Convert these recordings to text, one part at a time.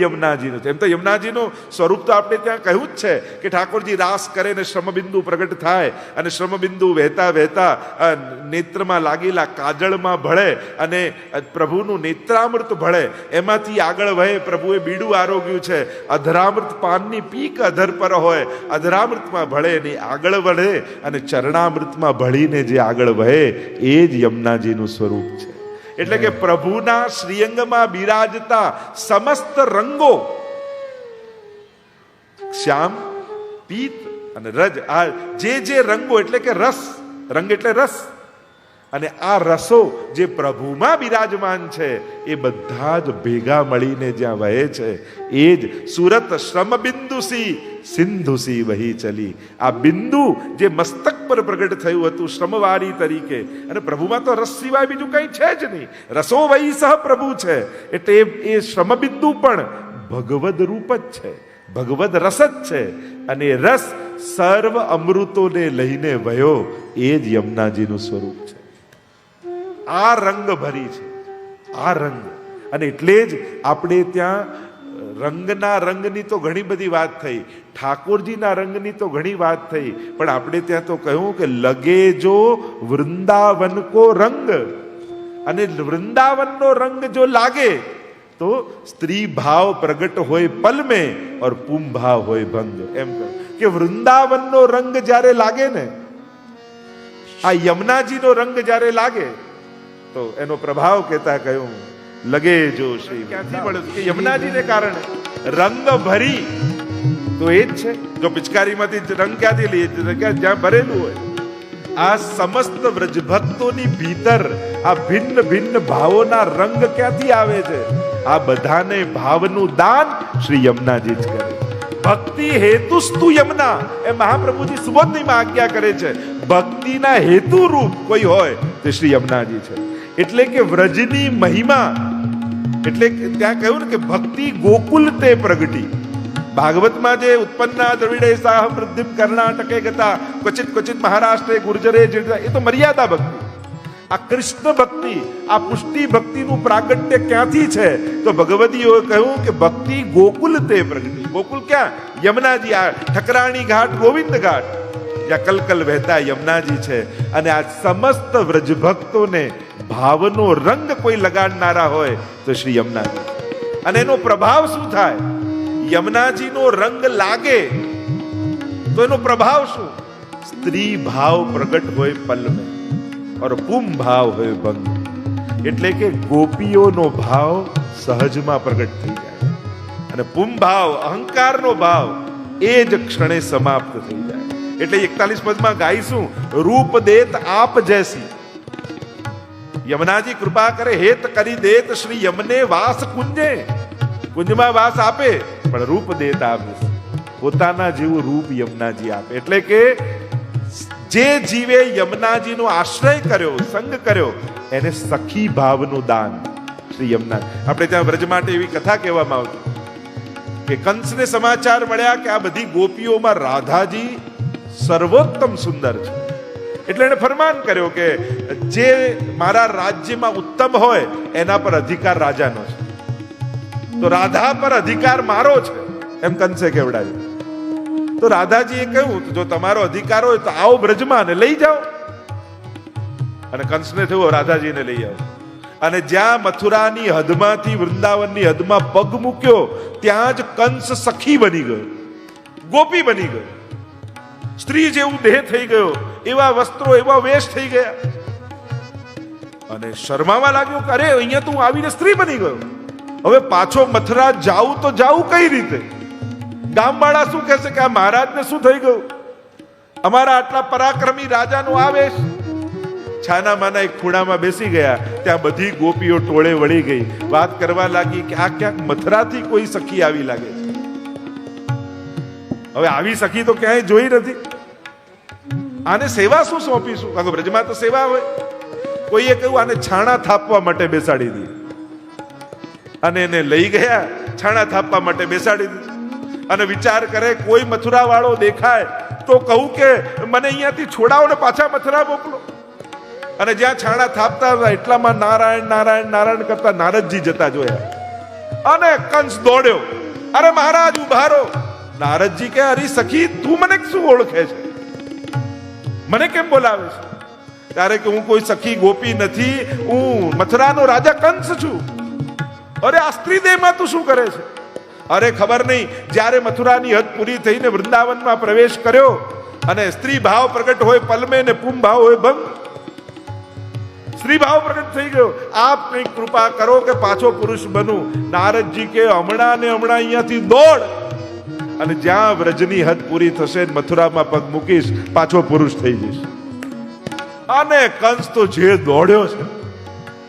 યમુનાજીનું છે. એમ તો યમુનાજીનું સ્વરૂપ તો આપણે ત્યાં કહ્યું જ છે કે ઠાકોરજી રાસ કરે ને શ્રમબિંદુ પ્રગટ થાય અને શ્રમબિંદુ વહેતા વહેતા નેત્રમાં લાગેલા કાજળમાં ભળે અને પ્રભુનું નેત્રામૃત ભળે, એમાંથી આગળ વહે. પ્રભુએ બીડું આરોગ્યું છે, અધરામૃત પાનની પીક અધર પર હોય, અધરામૃતમાં ભળે ને આગળ વળે અને ચરણામૃતમાં ભળીને જે આગળ વહે એ જ યમુનાજીનું સ્વરૂપ છે. એટલે કે પ્રભુના શ્રીઅંગમાં બિરાજતા સમસ્ત રંગો, શ્યામ, પીત અને રજ, આ જે રંગો એટલે કે રસ, રંગ એટલે રસ, અને આ રસો જે પ્રભુમાં બિરાજમાન છે એ બધા જ ભેગા મળીને જ્યાં વહે છે એ જ સુરત શ્રમબિંદુસી સિંધુસી વહી ચલી. આ બિંદુ જે મસ્તક પર પ્રગટ થયું હતું શ્રમવારી તરીકે, અને પ્રભુમાં તો રસ સિવાય બીજું કંઈ છે જ નહીં, રસો વહી સહ પ્રભુ છે. એટલે એ શ્રમબિંદુ પણ ભગવદ રૂપ જ છે, ભગવદ રસ જ છે, અને રસ સર્વ અમૃતોને લઈને વહ્યો એ જ યમુનાજીનું સ્વરૂપ છે. આ રંગ ભરી છે, આ રંગ. અને એટલે જ આપણે ત્યાં રંગની તો ઘણી બધી વાત થઈ, ઠાકોરજીના રંગની તો ઘણી વાત થઈ, પણ આપણે ત્યાં તો કહ્યું કે લગે જો વૃંદાવન કો રંગ, અને વૃંદાવનનો રંગ જો લાગે તો સ્ત્રી ભાવ પ્રગટ હોય પલ મેં ઓર પુમ ભાવ હોય ભંગ. એમ કે વૃંદાવનનો રંગ જ્યારે લાગે ને, આ યમુનાજીનો રંગ જ્યારે લાગે તો એનો પ્રભાવ કહેતા કહ્યું લગે જો શ્રી. ક્યાંથી મળે કે યમુનાજીને કારણે રંગ ભરી તો એ જ છે. જો પિચકારીમાંથી રંગ ક્યાંથી લઈએ, જ્યાં ભરેલું હોય. આ સમસ્ત વ્રજભક્તોની ભીતર આ ભિન્ન ભિન્ન ભાવોના રંગ ક્યાંથી આવે છે? આ બધાને ભાવનું દાન શ્રી યમુનાજી જ કરે. ભક્તિ હેતુસ્તુ યમુના, એ મહાપ્રભુજી સુબોધનીમાં આજ્ઞા કરે છે. ભક્તિના હેતુ રૂપ કોઈ હોય તે શ્રી યમુનાજી છે. એટલે કે વ્રજની મહિમા, એટલે ત્યાં કહ્યું ને કે ભક્તિ ગોકુલ તે પ્રગટી. ભાગવતમાં જે ઉત્પન્ના દ્રવિડે સાહ વૃદ્ધિમ કર્ણાટકે ગતા ક્વચિત ક્વચિત મહારાષ્ટ્રે ગુર્જરે, એ તો મર્યાદા ભક્તિ. આ કૃષ્ણ ભક્તિ, આ પુષ્ટિ ભક્તિનું પ્રાગટ્ય ક્યાંથી છે? તો ભગવતીઓએ કહ્યું કે ભક્તિ ગોકુલ તે પ્રગટી. ગોકુલ ક્યાં? યમુનાજી. આ ઠકરાણી ઘાટ, ગોવિંદ ઘાટ, જ્યાં કલકલ વહેતા યમુનાજી છે. અને આ સમસ્ત વ્રજભક્તોને ભાવનો રંગ કોઈ લગાડનારા હોય તો શ્રી યમુનાજી. અને એનો પ્રભાવ શું થાય? યમુનાજીનો રંગ લાગે તો એનો પ્રભાવ શું? સ્ત્રી ભાવ પ્રગટ હોય પલ મેં ઓર પુમ ભાવ હોય ભંગ. એટલે કે ગોપીઓનો ભાવ સહજમાં પ્રગટ થઈ જાય, અને પુમ ભાવ, અહંકારનો ભાવ એ જ ક્ષણે સમાપ્ત થઈ જાય. એટલે 41 પદમાં ગાઈશું, રૂપ દેત આપ જૈસી. યમુનાજી કૃપા કરે, હેત કરી દેત શ્રી યમને વાસ કુંજે. કુંજમાં વાસ આપે, પણ રૂપ દેત આપે, પોતાના જેવું રૂપ યમુનાજી આપે. એટલે કે જે જીવે યમુનાજીનો આશ્રય કર્યો, સંગ કર્યો, એને સખી ભાવનું દાન શ્રી યમુના. આપણે ત્યાં વ્રજ માટે એવી કથા કહેવામાં આવતી કે કંસને સમાચાર મળ્યા કે આ બધી ગોપીઓમાં રાધાજી સર્વોત્તમ સુંદર છે. એટલે એને ફરમાન કર્યો કે જે મારા રાજ્યમાં ઉત્તમ હોય એના પર અધિકાર રાજાનો છે, તો રાધા પર અધિકાર મારો છે, એમ કંસે કેવડાવ્યું. તો રાધાજીએ કહ્યું જો તમારો અધિકાર હોય તો આવો બ્રજમાં ને લઈ જાઓ. અને કંસને થયું રાધાજીને લઈ આવો. અને જ્યાં મથુરાની હદમાંથી વૃંદાવનની હદમાં પગ મૂક્યો ત્યાં જ કંસ સખી બની ગયો, ગોપી બની ગયો, સ્ત્રી જેવું દેહ થઈ ગયો, એવા વસ્ત્રો, એવા વેશ થઈ ગયા. અને શરમાવા લાગ્યો કે અરે અહીંયા તું આવીને સ્ત્રી બની ગયો, હવે પાછો મથુરા જાવું તો જાવું કઈ રીતે? ગામવાળા શું કહેશે કે આ મહારાજને શું થઈ ગયું? અમારા આટલા પરાક્રમી રાજાનો આવેશ. છાના માના એક ખૂણામાં બેસી ગયા, ત્યાં બધી ગોપીઓ ટોળે વળી ગઈ, વાત કરવા લાગી કે આ ક્યાંક મથુરાથી કોઈ સખી આવી લાગે છે. હવે આવી સખી તો ક્યાંય જોઈ નથી, આને સેવા શું સોંપીશું? કારણ કે બ્રજમાં તો સેવા હોય. કોઈએ કહ્યું આને છાણા થાપવા માટે બેસાડી દી, અને એને લઈ ગયા છાણા થાપવા માટે બેસાડી દીધી. અને વિચાર કરે કોઈ મથુરા વાળો દેખાય તો કહું કે મને અહીંયાથી છોડાવો ને પાછા મથુરા મોકલો. અને જ્યાં છાણા થાપતા હતા એટલામાં નારાયણ નારાયણ નારાયણ કરતા નારદજી જતા જોયા. અને કંસ દોડ્યો, અરે મહારાજ ઉભારો. નારદજી કે અરે સખી, તું મને શું ઓળખે છે, મને કેમ બોલાવે છે? ત્યારે કે હું કોઈ સખી ગોપી નથી, હું મથુરાનો રાજા કંસ છું. અરે આ સ્ત્રી દેહમાં તું શું કરે છે? અરે ખબર નહીં, જ્યારે મથુરાની હદ પૂરી થઈને વૃંદાવનમાં પ્રવેશ કર્યો અને સ્ત્રી ભાવ પ્રગટ હોય પલમે ને પુમ ભાવ હોય ભંગ. સ્ત્રી ભાવ પ્રગટ થઈ ગયો. આપ કંઈક કૃપા કરો કે પાછો પુરુષ બનું. નારદજી કે હમણાં ને હમણાં અહીંયાથી દોડ, અને જ્યાં વ્રજની હદ પૂરી થશે મથુરામાં પગ મૂકીશ, પાછો પુરુષ થઈ જઈશ. અને કંસ તો જે દોડ્યો છે,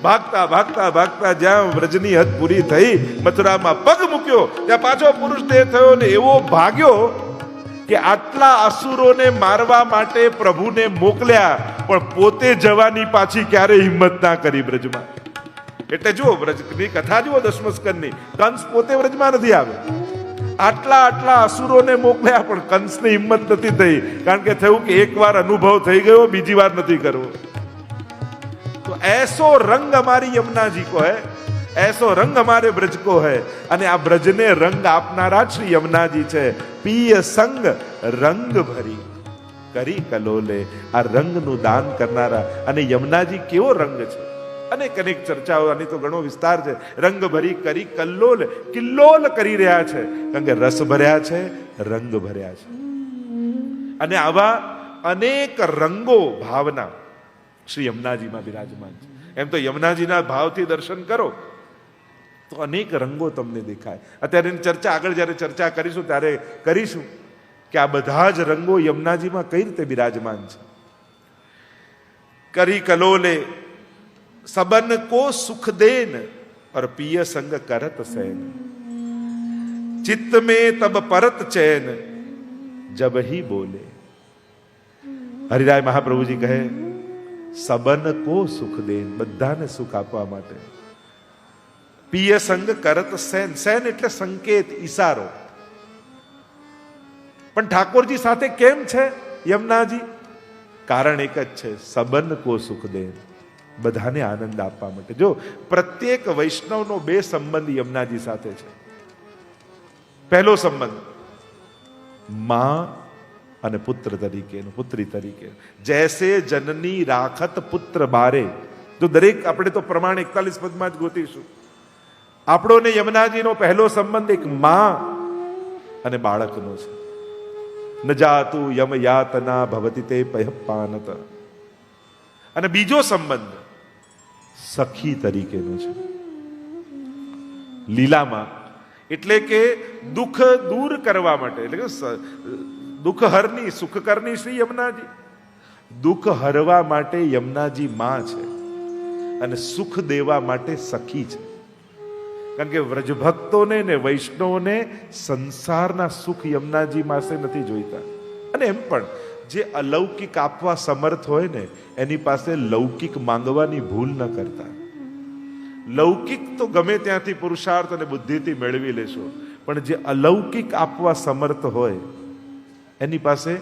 ભાગતા ભાગતા ભાગતા જ્યાં વ્રજની હદ પૂરી થઈ મથુરામાં પગ મૂક્યો ત્યાં પાછો પુરુષ દેહ થયો ને એવો ભાગ્યો કે આટલા અસુરોને મારવા માટે પ્રભુને મોકલ્યા, પણ પોતે જવાની પાછી ક્યારે હિંમત ના કરી બ્રજમાં. એટલે જુઓ બ્રજની કથા જુઓ દસમ સ્કંદની, કંસ પોતે વ્રજમાં નથી આવ્યો. આટલા અસુરોને મોકલ્યા પણ કંસની હિંમત નથી થઈ, કારણ કે થયું કે એકવાર અનુભવ થઈ ગયો, બીજી વાર નથી કરવો. तो ऐसो रंग हमारी यमुना जी को है, ऐसो रंग हमारे ब्रज को है. અને આ બ્રજને રંગ આપનારા શ્રી યમુનાજી છે. પિય સંગ રંગ ભરી કરી કલોલે, આ રંગનું દાન કરનારા. અને યમુનાજી કેવો રંગ છે, અનેક ચર્ચાઓ, આની તો ઘણો વિસ્તાર છે. રંગ ભરી કરી કલ્લોલ, કિલ્લોલ કરી રહ્યા છે, કારણ કે રસ ભર્યા છે, રંગ ભર્યા છે. અને આવા અનેક રંગો ભાવના શ્રી યમુનાજીમાં બિરાજમાન છે. એમ તો યમુનાજીના ભાવથી દર્શન કરો તો અનેક રંગો તમને દેખાય. અત્યારે એની ચર્ચા આગળ જ્યારે ચર્ચા કરીશું ત્યારે કરીશું કે આ બધા જ રંગો યમુનાજીમાં કઈ રીતે બિરાજમાન છે. કરી કલોલે सबन को सुख देन और पिय संग करत सैन, चित्त में तब परत चैन जब ही बोले. હરિરાય મહાપ્રભુજી કહે સબન કો સુખ દેન, બધાને સુખ આપવા માટે. પિય સંગ કરત સૈન, સૈન એટલે સંકેત, ઈશારો. પણ ઠાકોરજી સાથે કેમ છે યમુનાજી? કારણ એક જ છે, સબન કો સુખ દેન, બધાને આનંદ આપવા માટે. જો પ્રત્યેક વૈષ્ણવનો બે સંબંધ યમુનાજી સાથે છે. પહેલો સંબંધ માં અને પુત્ર તરીકેનો, પુત્રી તરીકે. જૈસે જનની રાખત પુત્ર બારે. જો દરેક આપણે તો પ્રમાણ 41 પદમાં જ ગોતીશું. આપણો ને યમુનાજીનો પહેલો સંબંધ એક માં અને બાળકનો છે. ન જાતુ યમ યાતના ભવતિ તે પયપાનત. અને બીજો સંબંધ સખી તરીકેનો છે લીલામાં. એટલે કે દુઃખ દૂર કરવા માટે, એટલે કે દુઃખ હરની, સુખ કરની શ્રી યમુનાજી. દુઃખ હરવા માટે યમુનાજી માં છે અને સુખ દેવા માટે સખી છે. કારણ કે વ્રજભક્તોને ને વૈષ્ણવોને સંસારના સુખ યમુનાજી પાસે નથી જોઈતા. અને એમ પણ જે અલૌકિક આપવા સમર્થ હોય ને એની પાસે લૌકિક માંગવાની ભૂલ ન કરતા. લૌકિક તો ગમે ત્યાંથી પુરુષાર્થ અને બુદ્ધિથી મેળવી લેશો, પણ જે અલૌકિક આપવા સમર્થ હોય એની પાસે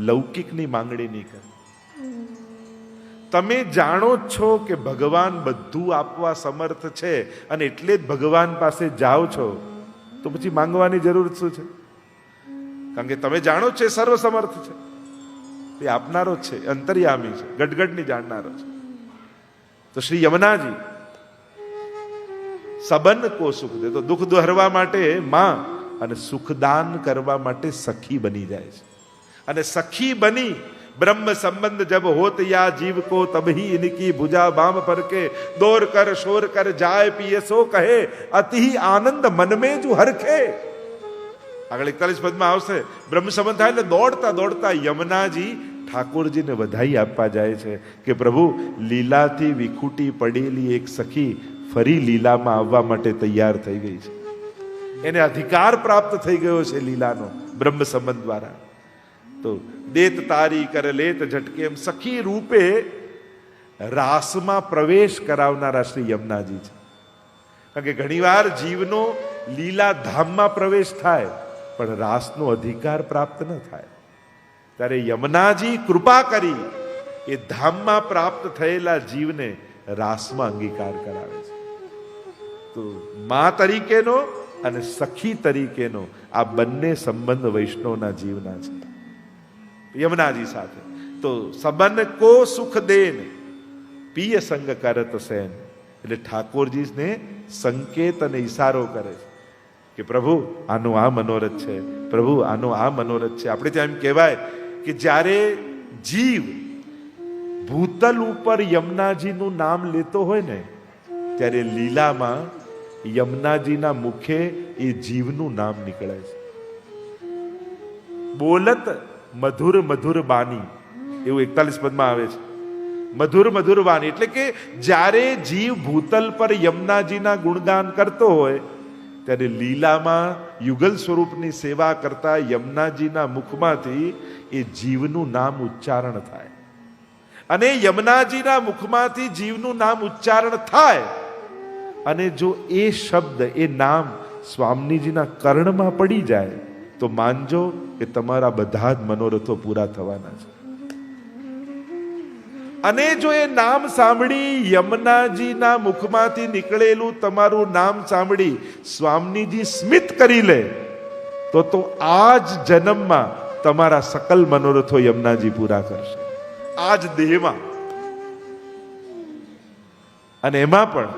લૌકિકની માંગણી નહીં કરે. તમે જાણો જ છો કે ભગવાન બધું આપવા સમર્થ છે અને એટલે જ ભગવાન પાસે જાઓ છો, તો પછી માંગવાની જરૂર શું છે? કારણ કે તમે જાણો છો સર્વ સમર્થ છે, એ આપનારો જ છે, અંતર્યામી છે, ગડગડની જાણનારો છે. તો શ્રી યમુનાજી સબન કો સુખ દે, તો દુઃખ હરવા માટે માં અને સુખદાન કરવા માટે સખી બની જાય છે. અને સખી બની ब्रह्म संबंध जब होत या जीव को तभी इनकी भुजा बाम पर के दौर कर शोर कर जाए पिए सो કહે અતિ આનંદ મન में जो હરખે. આગળ 41 પદમાં આવશે બ્રહ્મ સંબંધ થાય એટલે દોડતા દોડતા યમુનાજી ઠાકોરજીને વધાઈ આપવા જાય છે કે પ્રભુ, લીલાથી વિખૂટી પડેલી એક સખી ફરી લીલામાં આવવા માટે તૈયાર થઈ ગઈ છે. એને અધિકાર પ્રાપ્ત થઈ ગયો છે લીલાનો બ્રહ્મ સંબંધ દ્વારા. તો દેત તારી કર લેત ઝટકે, એમ સખી રૂપે રાસમાં પ્રવેશ કરાવનારા શ્રી યમુનાજી છે. કારણ કે ઘણીવાર જીવનો લીલા ધામમાં પ્રવેશ થાય પણ રાસનો અધિકાર પ્રાપ્ત ન થાય, ત્યારે યમુનાજી કૃપા કરી એ ધામમાં પ્રાપ્ત થયેલા જીવને રાસમાં અંગીકાર કરાવે છે. તો તો મા તરીકેનો અને સખી તરીકેનો આ બંને સંબંધ વૈષ્ણવના જીવના છે યમુનાજી સાથે. તો સબન કો સુખ દેન પિય સંગ કરત સેન, એટલે ઠાકોરજીને સંકેત અને ઈશારો કરે છે કે પ્રભુ આનો આ મનોરથ છે, પ્રભુ આનો આ મનોરથ છે. આપણે ત્યાં એમ કહેવાય કે જ્યારે જીવ ભૂતલ ઉપર યમુનાજીનું નામ લેતો હોય ને ત્યારે લીલામાં યમુનાજીના મુખે એ જીવનું નામ નીકળે છે. બોલત મધુર મધુર બાની, એવું 41 પદમાં આવે છે. મધુર મધુર વાણી એટલે કે જ્યારે જીવ ભૂતલ પર યમુનાજીના ગુણગાન કરતો હોય ત્યારે લીલામાં યુગલ સ્વરૂપની સેવા કરતા યમુનાજીના મુખમાંથી એ જીવનું નામ ઉચ્ચારણ થાય. અને યમુનાજીના મુખમાંથી જીવનું નામ ઉચ્ચારણ થાય અને જો એ શબ્દ એ નામ સ્વામીજીના કર્ણમાં પડી જાય તો માનજો કે તમારા બધા જ મનોરથો પૂરા થવાના છે. અને જો એ નામ સાંભળી યમુનાજીના મુખમાંથી નીકળેલું તમારું નામ સાંભળી સ્વામીજી સ્મિત કરી લે તો આ જ જન્મમાં તમારા સકલ મનોરથો યમુનાજી પૂરા કરશે, આ જ દેહમાં. અને એમાં પણ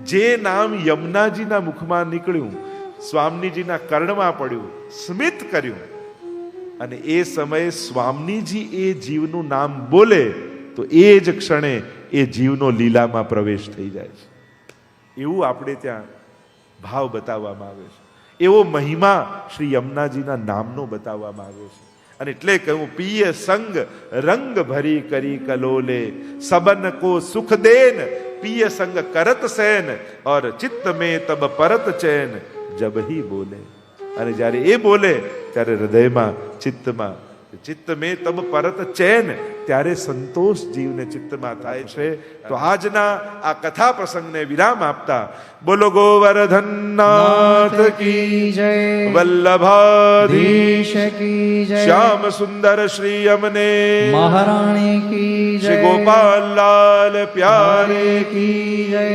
જે નામ યમુનાજીના મુખમાં નીકળ્યું, સ્વામીજીના કર્ણમાં પડ્યું, સ્મિત કર્યું, અને એ સમયે સ્વામીજી એ જીવનું નામ બોલે તો એ જ ક્ષણે એ જીવનો લીલામાં પ્રવેશ થઈ જાય છે. એવું આપણે ત્યાં ભાવ બતાવવામાં આવે છે. એવો મહિમા શ્રી યમુનાજીના નામનો બતાવવામાં આવે છે. અને એટલે કહ્યું પિય સંગ રંગ ભરી કરી કલોલે, સબન કો સુખ દેન પિય સંગ કરત સેન, और चित्त में तब परत चैन जब ही बोले. અને જ્યારે એ બોલે ત્યારે હૃદયમાં ચિત્ત મેં તબ પરત ચેન, ત્યારે સંતોષ જીવને ચિત્તમાં થાય છે. તો આજના આ કથા પ્રસંગને વિરામ આપતા બોલો ગોવર્ધનનાથ કી જય, વલ્લભાધીશ કી જય, શ્યામ સુંદર શ્રી યમને મહારાણી કી જય, શ્રી ગોપાલ લાલ પ્યારે કી જય.